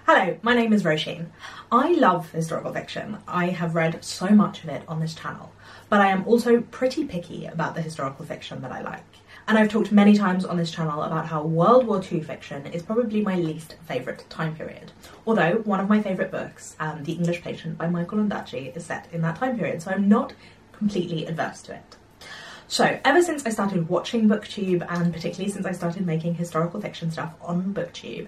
Hello, my name is Roisin. I love historical fiction. I have read so much of it on this channel, but I am also pretty picky about the historical fiction that I like. And I've talked many times on this channel about how World War II fiction is probably my least favourite time period. Although one of my favourite books, The English Patient by Michael Ondaatje, is set in that time period, so I'm not completely adverse to it. So, ever since I started watching BookTube, and particularly since I started making historical fiction stuff on BookTube,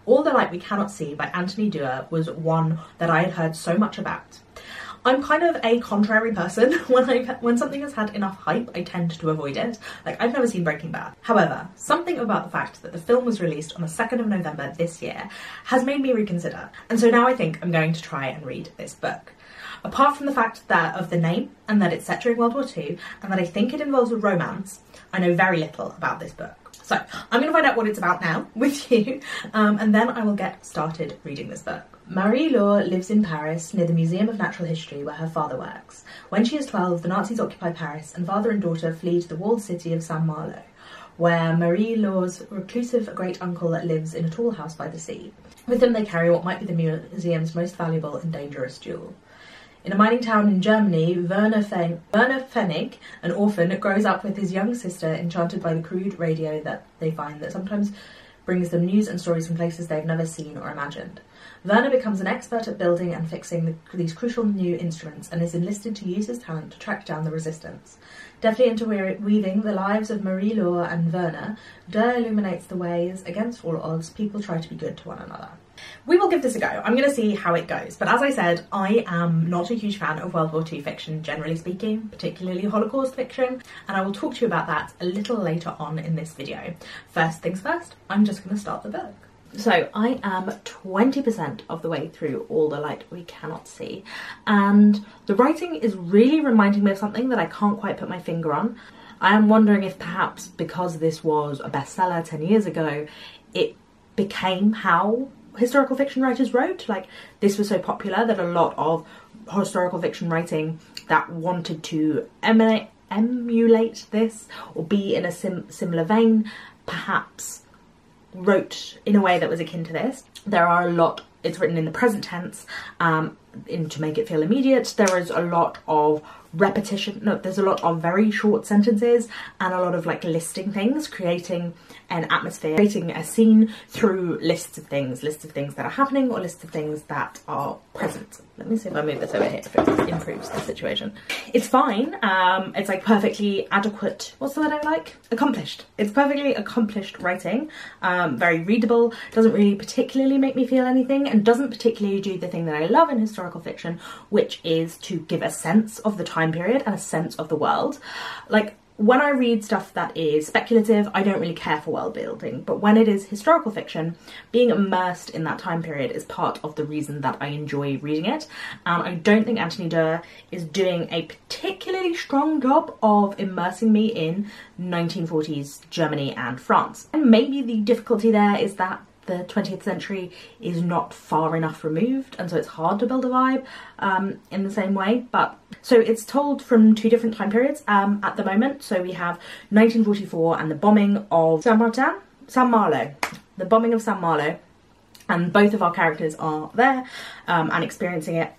All the Light We Cannot See by Anthony Doerr was one that I had heard so much about. I'm kind of a contrary person. When something has had enough hype, I tend to avoid it. Like, I've never seen Breaking Bad. However, something about the fact that the film was released on the 2nd of November this year has made me reconsider. And so now I think I'm going to try and read this book. Apart from the fact that of the name and that it's set during World War II and that I think it involves a romance, I know very little about this book. So I'm going to find out what it's about now with you, and then I will get started reading this book. Marie-Laure lives in Paris near the Museum of Natural History where her father works. When she is 12, the Nazis occupy Paris and father and daughter flee to the walled city of Saint-Malo, where Marie-Laure's reclusive great-uncle lives in a tall house by the sea. With them they carry what might be the museum's most valuable and dangerous jewel. In a mining town in Germany, Werner Pfennig, an orphan, grows up with his young sister, enchanted by the crude radio that they find that sometimes brings them news and stories from places they've never seen or imagined. Werner becomes an expert at building and fixing these crucial new instruments and is enlisted to use his talent to track down the resistance. Deftly interweaving the lives of Marie-Laure and Werner, Doerr illuminates the ways, against all odds, people try to be good to one another. We will give this a go. I'm going to see how it goes, but as I said, I am not a huge fan of World War II fiction, generally speaking, particularly Holocaust fiction, and I will talk to you about that a little later on in this video. First things first, I'm just going to start the book. So I am 20% of the way through All the Light We Cannot See, and the writing is really reminding me of something that I can't quite put my finger on. I am wondering if perhaps because this was a bestseller 10 years ago, it became how historical fiction writers wrote. Like, this was so popular that a lot of historical fiction writing that wanted to emulate this or be in a similar vein perhaps wrote in a way that was akin to this. There are a lot, it's written in the present tense to make it feel immediate. There is a lot of repetition, there's a lot of very short sentences and a lot of like listing things, creating an atmosphere, creating a scene through lists of things that are happening or lists of things that are present. Let me see if I move this over here, if it improves the situation. It's fine, it's like perfectly adequate, what's the word I like? Accomplished. It's perfectly accomplished writing, very readable, doesn't really particularly make me feel anything, and doesn't particularly do the thing that I love in historical fiction, which is to give a sense of the time period and a sense of the world. Like, when I read stuff that is speculative, I don't really care for world building, but when it is historical fiction, being immersed in that time period is part of the reason that I enjoy reading it. I don't think Anthony Doerr is doing a particularly strong job of immersing me in 1940s Germany and France. And maybe the difficulty there is that the 20th century is not far enough removed, and so it's hard to build a vibe in the same way. But so it's told from two different time periods at the moment. So we have 1944 and the bombing of Saint-Malo, the bombing of Saint-Malo, and both of our characters are there and experiencing it.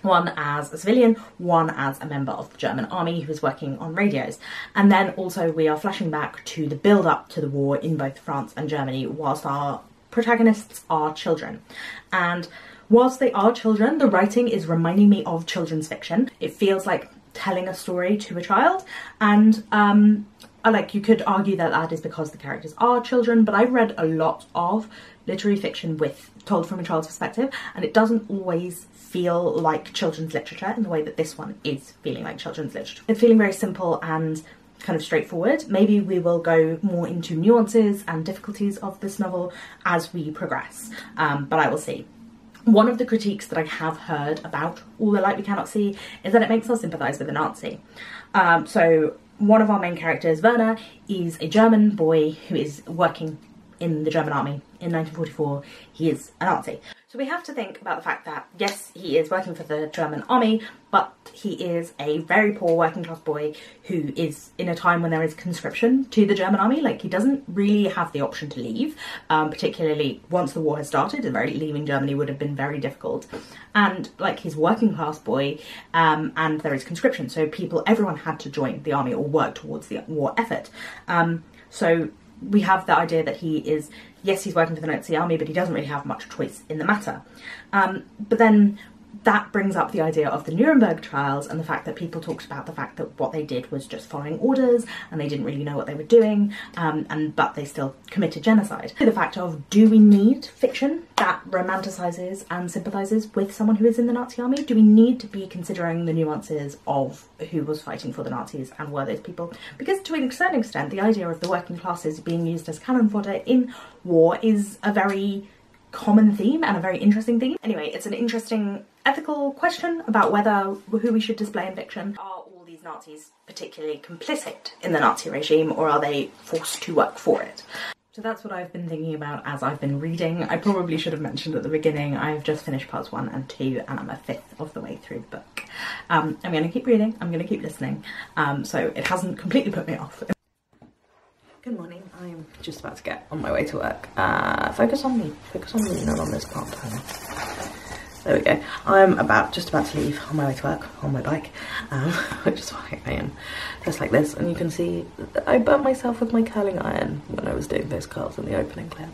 One as a civilian, one as a member of the German army who is working on radios. And then also we are flashing back to the build-up to the war in both France and Germany whilst our protagonists are children. And whilst they are children, the writing is reminding me of children's fiction. It feels like telling a story to a child, and like, you could argue that that is because the characters are children, but I've read a lot of literary fiction told from a child's perspective, and it doesn't always feel like children's literature in the way that this one is feeling like children's literature. It's feeling very simple and kind of straightforward. Maybe we will go more into nuances and difficulties of this novel as we progress, but I will see. One of the critiques that I have heard about All the Light We Cannot See is that it makes us sympathise with a Nazi. So one of our main characters, Werner, is a German boy who is working in the German army in 1944. He is a Nazi. So we have to think about the fact that, yes, he is working for the German army, but he is a very poor working class boy who is in a time when there is conscription to the German army. Like, he doesn't really have the option to leave, particularly once the war has started. Leaving Germany would have been very difficult. And, like, he's a working class boy, and there is conscription, so everyone had to join the army or work towards the war effort. So we have the idea that he is, yes, he's working for the Nazi army, but he doesn't really have much choice in the matter. But then that brings up the idea of the Nuremberg trials and the fact that people talked about the fact that what they did was just following orders and they didn't really know what they were doing, but they still committed genocide. The fact of, do we need fiction that romanticizes and sympathizes with someone who is in the Nazi army? Do we need to be considering the nuances of who was fighting for the Nazis and were those people? Because to a certain extent, the idea of the working classes being used as cannon fodder in war is a very common theme and a very interesting theme. Anyway, it's an interesting ethical question about who we should display in fiction. Are all these Nazis particularly complicit in the Nazi regime, or are they forced to work for it? So that's what I've been thinking about as I've been reading. I probably should have mentioned at the beginning, I've just finished parts 1 and 2 and I'm a fifth of the way through the book. I'm going to keep reading, I'm going to keep listening, so it hasn't completely put me off. Good morning, I'm just about to get on my way to work. Focus on me, not on this part. There we go. I'm just about to leave on my way to work on my bike, which is why I am dressed like this. And you can see that I burnt myself with my curling iron when I was doing those curls in the opening clip.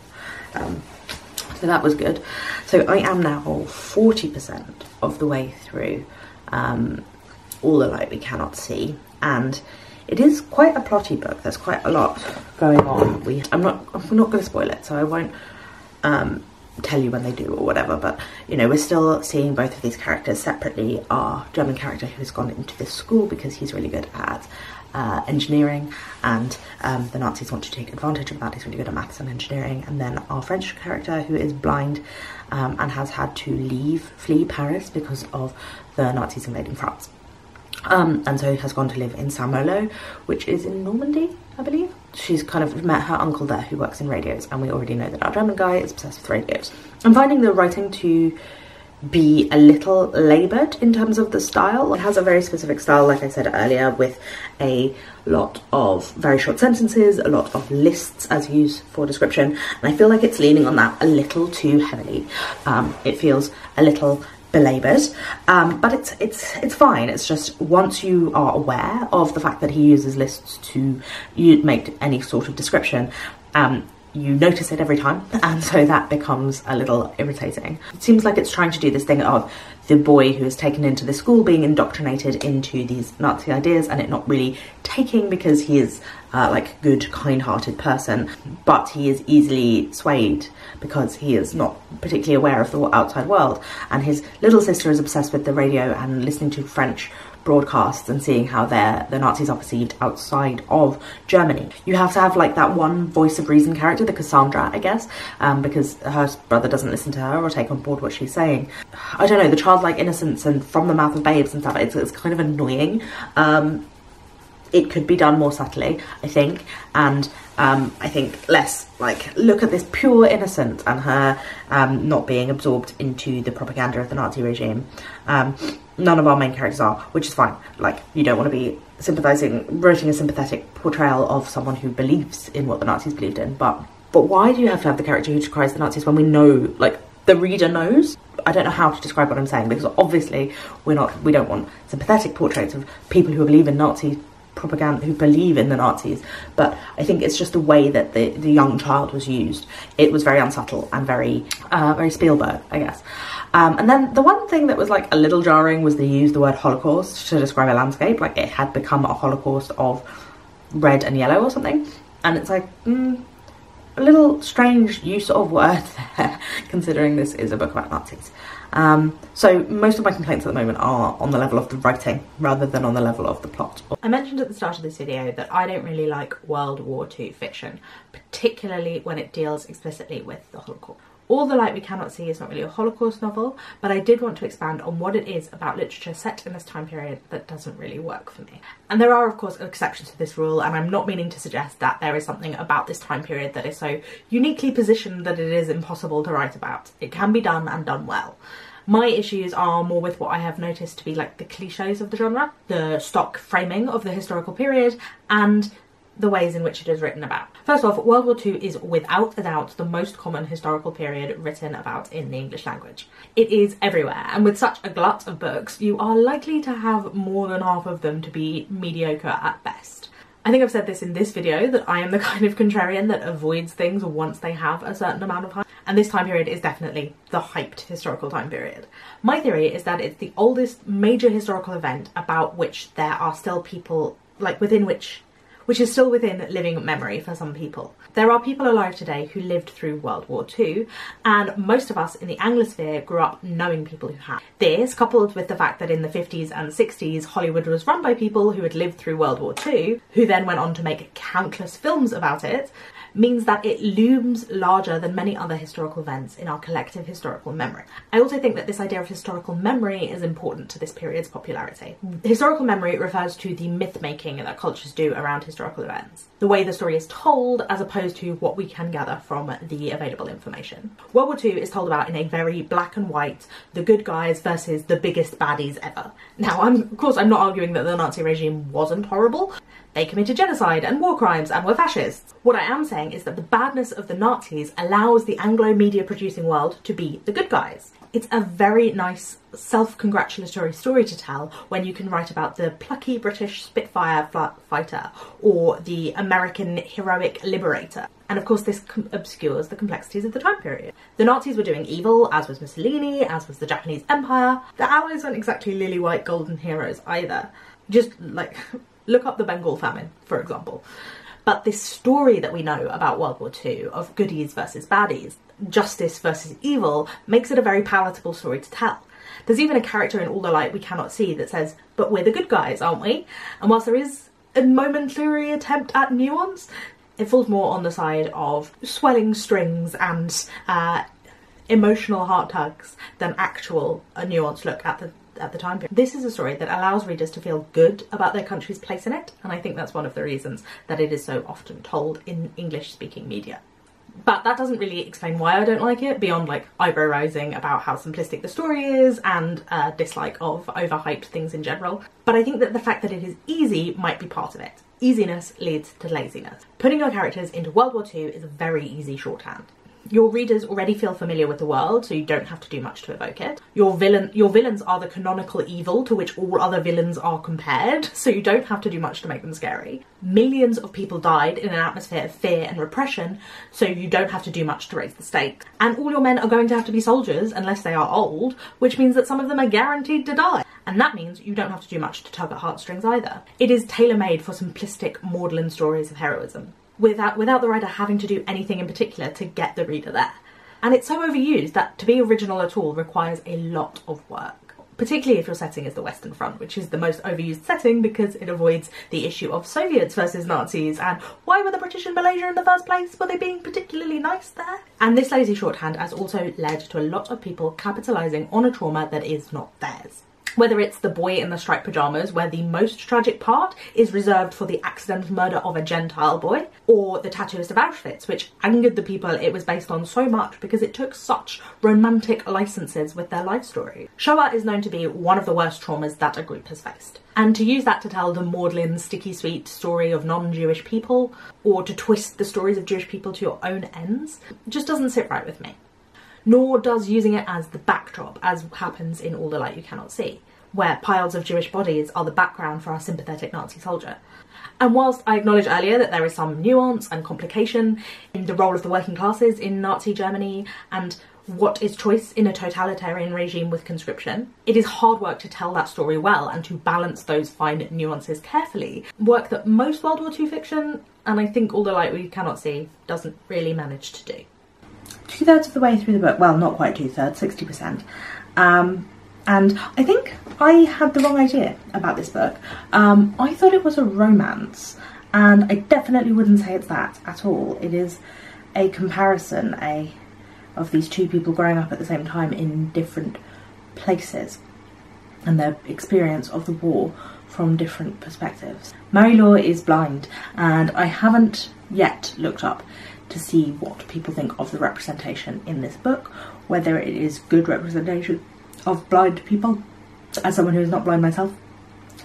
So that was good. So I am now 40% of the way through All the Light We Cannot See, and it is quite a plotty book. There's quite a lot going on. I'm not going to spoil it, so I won't tell you when they do or whatever, but you know, we're still seeing both of these characters separately. Our German character who's gone into this school because he's really good at engineering, and the Nazis want to take advantage of that. He's really good at maths and engineering. And then our French character who is blind and has had to flee Paris because of the Nazis invading France. And so has gone to live in Saint-Malo, which is in Normandy, I believe. She's kind of met her uncle there who works in radios, and we already know that our German guy is obsessed with radios. I'm finding the writing to be a little laboured in terms of the style. It has a very specific style, like I said earlier, with a lot of very short sentences, a lot of lists as used for description, and I feel like it's leaning on that a little too heavily. It feels a little belaboured, but it's fine. It's just, once you are aware of the fact that he uses lists to make any sort of description, you notice it every time, and so that becomes a little irritating. It seems like it's trying to do this thing of the boy who is taken into the school being indoctrinated into these Nazi ideas and it not really taking, because he is like a good, kind-hearted person, but he is easily swayed because he is not particularly aware of the outside world. And his little sister is obsessed with the radio and listening to French broadcasts and seeing how the Nazis are perceived outside of Germany. You have to have like that one voice of reason character, the Cassandra, I guess, because her brother doesn't listen to her or take on board what she's saying. I don't know, the childlike innocence and from the mouth of babes and stuff, it's kind of annoying. It could be done more subtly, I think, and I think less like, look at this pure innocence and her not being absorbed into the propaganda of the Nazi regime. None of our main characters are, which is fine. Like, you don't want to be writing a sympathetic portrayal of someone who believes in what the Nazis believed in, but why do you have to have the character who decries the Nazis when we know, like, the reader knows? I don't know how to describe what I'm saying, because obviously we don't want sympathetic portraits of people who believe in Nazi propaganda, who believe in the Nazis, but I think it's just the way that the young child was used. It was very unsubtle and very Spielberg, I guess. And then the one thing that was like a little jarring was they used the word Holocaust to describe a landscape, like it had become a Holocaust of red and yellow or something, and it's like a little strange use of words there, considering this is a book about Nazis. So most of my complaints at the moment are on the level of the writing rather than on the level of the plot. I mentioned at the start of this video that I don't really like World War II fiction, particularly when it deals explicitly with the Holocaust. All the Light We Cannot See is not really a Holocaust novel, but I did want to expand on what it is about literature set in this time period that doesn't really work for me. And there are of course exceptions to this rule, and I'm not meaning to suggest that there is something about this time period that is so uniquely positioned that it is impossible to write about. It can be done and done well. My issues are more with what I have noticed to be like the cliches of the genre, the stock framing of the historical period, and the ways in which it is written about. First off, World War II is without a doubt the most common historical period written about in the English language. It is everywhere, and with such a glut of books, you are likely to have more than half of them to be mediocre at best. I think I've said this in this video, that I am the kind of contrarian that avoids things once they have a certain amount of hype, and this time period is definitely the hyped historical time period. My theory is that it's the oldest major historical event about which there are still people, like within which is still within living memory for some people. There are people alive today who lived through World War II, and most of us in the Anglosphere grew up knowing people who have. This, coupled with the fact that in the 50s and 60s Hollywood was run by people who had lived through World War II, who then went on to make countless films about it, means that it looms larger than many other historical events in our collective historical memory. I also think that this idea of historical memory is important to this period's popularity. Historical memory refers to the myth-making that cultures do around historical events, the way the story is told as opposed to what we can gather from the available information. World War II is told about in a very black and white, the good guys versus the biggest baddies ever. Now, of course I'm not arguing that the Nazi regime wasn't horrible. They committed genocide and war crimes and were fascists. What I am saying is that the badness of the Nazis allows the Anglo media producing world to be the good guys. It's a very nice self-congratulatory story to tell when you can write about the plucky British Spitfire fighter or the American heroic liberator. And of course this obscures the complexities of the time period. The Nazis were doing evil, as was Mussolini, as was the Japanese Empire. The Allies weren't exactly lily-white golden heroes either. Just like, look up the Bengal famine, for example. But this story that we know about World War II, of goodies versus baddies, justice versus evil, makes it a very palatable story to tell. There's even a character in All the Light We Cannot See that says, but we're the good guys, aren't we? And whilst there is a momentary attempt at nuance, it falls more on the side of swelling strings and emotional heart tugs than actual a nuanced look at the time period. This is a story that allows readers to feel good about their country's place in it, and I think that's one of the reasons that it is so often told in English-speaking media. But that doesn't really explain why I don't like it, beyond like eyebrow raising about how simplistic the story is and a dislike of overhyped things in general. But I think that the fact that it is easy might be part of it. Easiness leads to laziness. Putting your characters into World War II is a very easy shorthand. Your readers already feel familiar with the world, so you don't have to do much to evoke it. Your villains are the canonical evil to which all other villains are compared, so you don't have to do much to make them scary. Millions of people died in an atmosphere of fear and repression, so you don't have to do much to raise the stakes. And all your men are going to have to be soldiers unless they are old, which means that some of them are guaranteed to die. And that means you don't have to do much to tug at heartstrings either. It is tailor-made for simplistic maudlin stories of heroism, without the writer having to do anything in particular to get the reader there. And it's so overused that to be original at all requires a lot of work, particularly if your setting is the Western Front, which is the most overused setting because it avoids the issue of Soviets versus Nazis and why were the British in Malaysia in the first place? Were they being particularly nice there? And this lazy shorthand has also led to a lot of people capitalising on a trauma that is not theirs. Whether it's the boy in the striped pyjamas, where the most tragic part is reserved for the accidental murder of a Gentile boy, or the tattooist of Auschwitz, which angered the people it was based on so much because it took such romantic licenses with their life story. Shoah is known to be one of the worst traumas that a group has faced. And to use that to tell the maudlin, sticky sweet story of non-Jewish people, or to twist the stories of Jewish people to your own ends, just doesn't sit right with me. Nor does using it as the backdrop, as happens in All the Light You Cannot See, where piles of Jewish bodies are the background for our sympathetic Nazi soldier. And whilst I acknowledged earlier that there is some nuance and complication in the role of the working classes in Nazi Germany and what is choice in a totalitarian regime with conscription, it is hard work to tell that story well and to balance those fine nuances carefully. Work that most World War II fiction, and I think All the Light We Cannot See, doesn't really manage to do. 2/3 of the way through the book, well, not quite 2/3, 60%, and I think I had the wrong idea about this book. I thought it was a romance, and I definitely wouldn't say it's that at all. It is a comparison, a of these two people growing up at the same time in different places and their experience of the war from different perspectives. Mary-Laure is blind, and I haven't yet looked up to see what people think of the representation in this book, whether it is good representation of blind people. As someone who is not blind myself,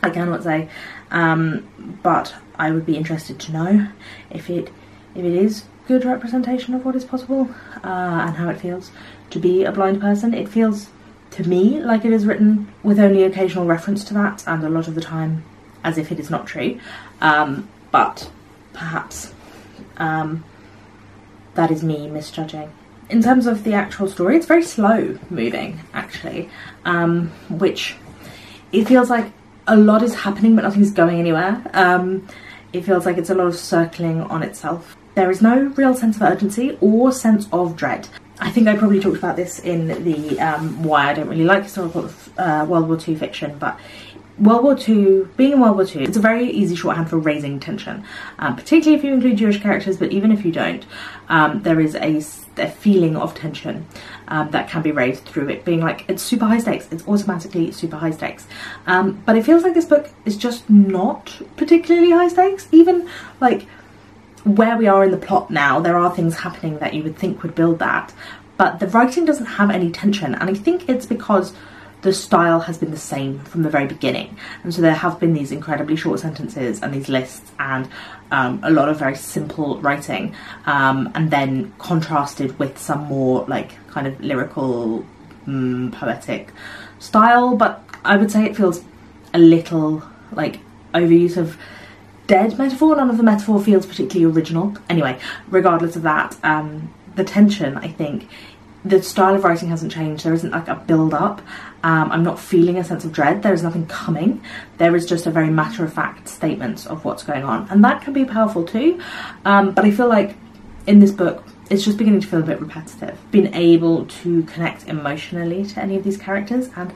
I cannot say, but I would be interested to know if it is good representation of what is possible, and how it feels to be a blind person. It feels to me like it is written with only occasional reference to that, and a lot of the time as if it is not true, but perhaps that is me misjudging. In terms of the actual story, it's very slow moving, actually, which it feels like a lot is happening but nothing's going anywhere. It feels like it's a lot of circling on itself. There is no real sense of urgency or sense of dread. I think I probably talked about this in the why I don't really like historical World War II fiction, but being in World War II, it's a very easy shorthand for raising tension, particularly if you include Jewish characters, but even if you don't, there is a feeling of tension that can be raised through it being like, it's super high stakes, it's automatically super high stakes. But it feels like this book is just not particularly high stakes. Even like where we are in the plot now, there are things happening that you would think would build that, but the writing doesn't have any tension, and I think it's because the style has been the same from the very beginning, and so there have been these incredibly short sentences and these lists and a lot of very simple writing, and then contrasted with some more like kind of lyrical, poetic style. But I would say it feels a little like overuse of dead metaphor. None of the metaphor feels particularly original. Anyway, regardless of that, the tension, I think, the style of writing hasn't changed. There isn't like a build-up. I'm not feeling a sense of dread. There is nothing coming. There is just a very matter-of-fact statement of what's going on, and that can be powerful too. But I feel like in this book, it's just beginning to feel a bit repetitive. Being able to connect emotionally to any of these characters, and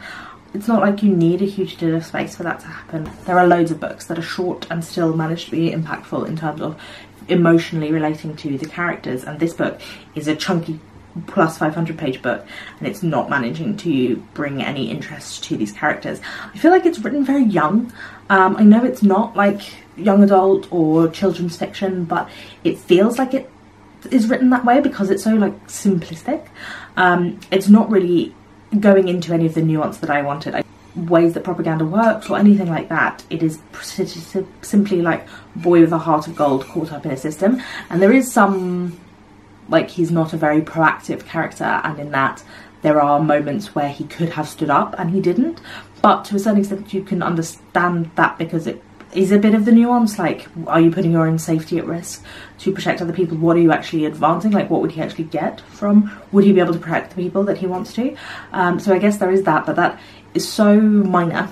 it's not like you need a huge deal of space for that to happen. There are loads of books that are short and still manage to be impactful in terms of emotionally relating to the characters, and this book is a chunky plus 500-page book, and it's not managing to bring any interest to these characters. I feel like it's written very young. I know it's not like young adult or children's fiction, but it feels like it is written that way because it's so like simplistic. It's not really going into any of the nuance that I wanted, ways that propaganda works or anything like that. It is simply like boy with a heart of gold caught up in a system, and there is some, like, he's not a very proactive character, and in that there are moments where he could have stood up and he didn't, but to a certain extent you can understand that because it is a bit of the nuance, like, are you putting your own safety at risk to protect other people? What are you actually advancing? Like, what would he actually get from, would he be able to protect the people that he wants to? So I guess there is that, but that is so minor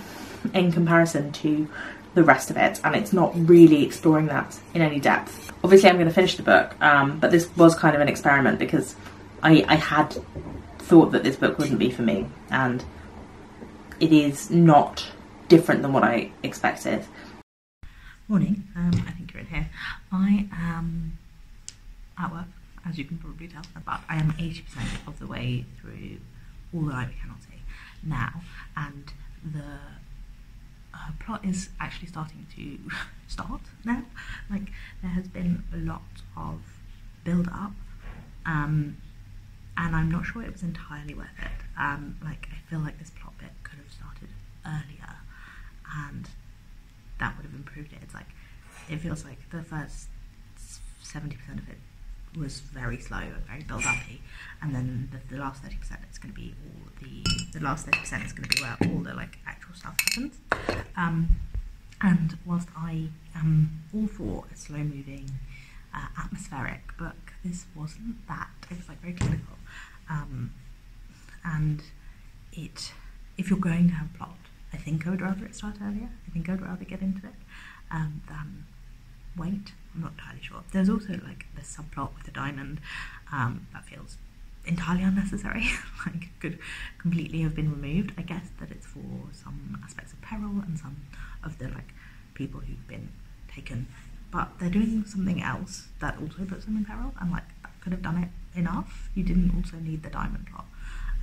in comparison to the rest of it, and it's not really exploring that in any depth. Obviously I'm going to finish the book, but this was kind of an experiment because I had thought that this book wouldn't be for me, and it is not different than what I expected. Morning, I think you're in here. I am at work, as you can probably tell, but I am 80% of the way through All That I Cannot See now, and the plot is actually starting to start now. Like, there has been a lot of build-up, and I'm not sure it was entirely worth it. Like, I feel like this plot bit could have started earlier, and that would have improved it. It's like, it feels like the first 70% of it was very slow and very build-uppy, and then the last 30% is going to be all the last 30% is going to be where all the like actual stuff happens. And whilst I am all for a slow-moving, atmospheric book, this wasn't that. It was like very clinical, and if you're going to have a plot, I think I would rather it start earlier. I think I'd rather get into it than wait. I'm not entirely sure. There's also like the subplot with the diamond that feels entirely unnecessary. Like, could completely have been removed. I guess that it's for some aspects of peril and some of the like people who've been taken, but they're doing something else that also puts them in peril, and like that could have done it enough. You didn't also need the diamond plot.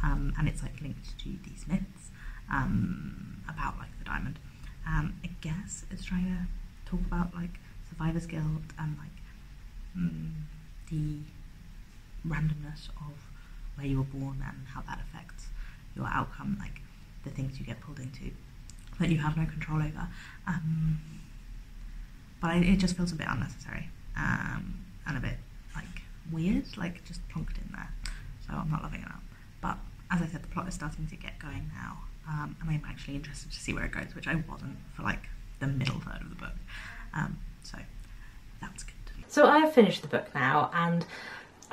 And it's like linked to these myths about like the diamond. I guess it's trying to talk about like survivor's guilt and like the randomness of where you were born and how that affects your outcome, like the things you get pulled into that you have no control over. But it just feels a bit unnecessary and a bit like weird, like just plonked in there. So I'm not loving it up. But as I said, the plot is starting to get going now, and I'm actually interested to see where it goes, which I wasn't for like the middle third of the book. So that's good. So I have finished the book now, and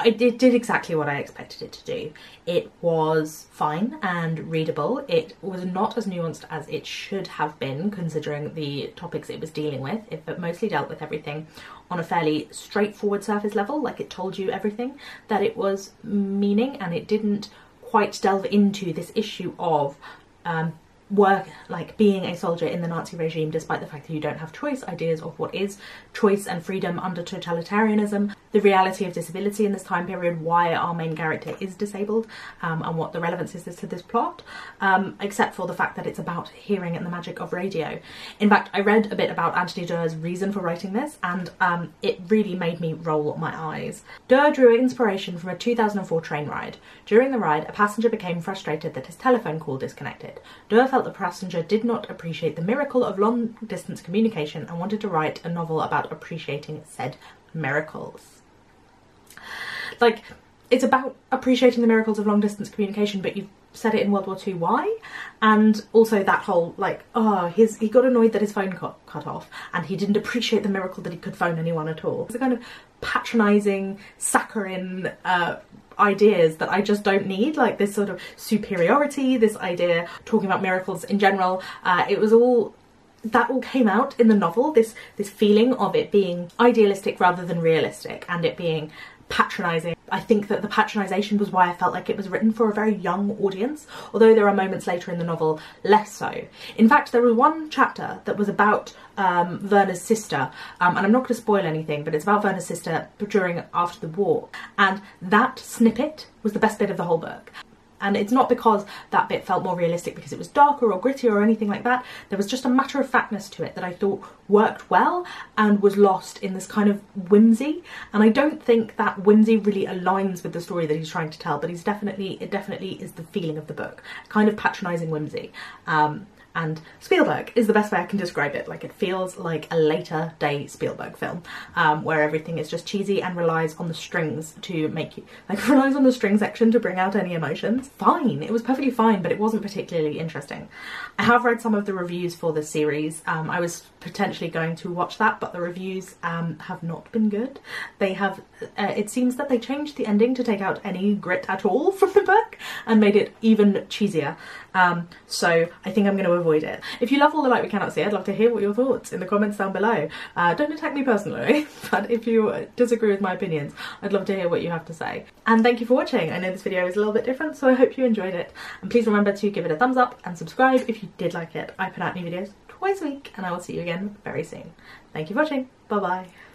it did exactly what I expected it to do. It was fine and readable. It was not as nuanced as it should have been, considering the topics it was dealing with. It mostly dealt with everything on a fairly straightforward surface level, like it told you everything that it was meaning, and it didn't quite delve into this issue of work, like being a soldier in the Nazi regime, despite the fact that you don't have choice, ideas of what is choice and freedom under totalitarianism, the reality of disability in this time period, why our main character is disabled, and what the relevance is to this plot, except for the fact that it's about hearing and the magic of radio. In fact, I read a bit about Anthony Doerr's reason for writing this, and it really made me roll my eyes. Doerr drew inspiration from a 2004 train ride. During the ride, a passenger became frustrated that his telephone call disconnected. Doerr felt the passenger did not appreciate the miracle of long-distance communication and wanted to write a novel about appreciating said miracles. Like, it's about appreciating the miracles of long-distance communication, but you've said it in World War II, why? And also that whole, like, oh, he got annoyed that his phone got cut off, and he didn't appreciate the miracle that he could phone anyone at all. It's a kind of patronising, saccharine ideas that I just don't need, like this sort of superiority, this idea, talking about miracles in general. It was all, that all came out in the novel, this feeling of it being idealistic rather than realistic, and it being patronising. I think that the patronisation was why I felt like it was written for a very young audience, although there are moments later in the novel less so. In fact, there was one chapter that was about Werner's sister, and I'm not going to spoil anything, but it's about Werner's sister after the war, and that snippet was the best bit of the whole book. And it's not because that bit felt more realistic because it was darker or grittier or anything like that. There was just a matter-of-factness to it that I thought worked well and was lost in this kind of whimsy. And I don't think that whimsy really aligns with the story that he's trying to tell, but it definitely is the feeling of the book, kind of patronising whimsy. And Spielberg is the best way I can describe it. Like, it feels like a later day Spielberg film, where everything is just cheesy and relies on the strings to make you, like, relies on the string section to bring out any emotions. Fine, it was perfectly fine, but it wasn't particularly interesting. I have read some of the reviews for the series. I was potentially going to watch that, but the reviews have not been good. They have, it seems that they changed the ending to take out any grit at all from the book and made it even cheesier. So I think I'm going to avoid it. If you love All the Light We Cannot See, I'd love to hear what your thoughts in the comments down below. Don't attack me personally, but if you disagree with my opinions, I'd love to hear what you have to say. And thank you for watching. I know this video is a little bit different, so I hope you enjoyed it. And please remember to give it a thumbs up and subscribe if you did like it. I put out new videos twice a week, and I will see you again very soon. Thank you for watching. Bye bye.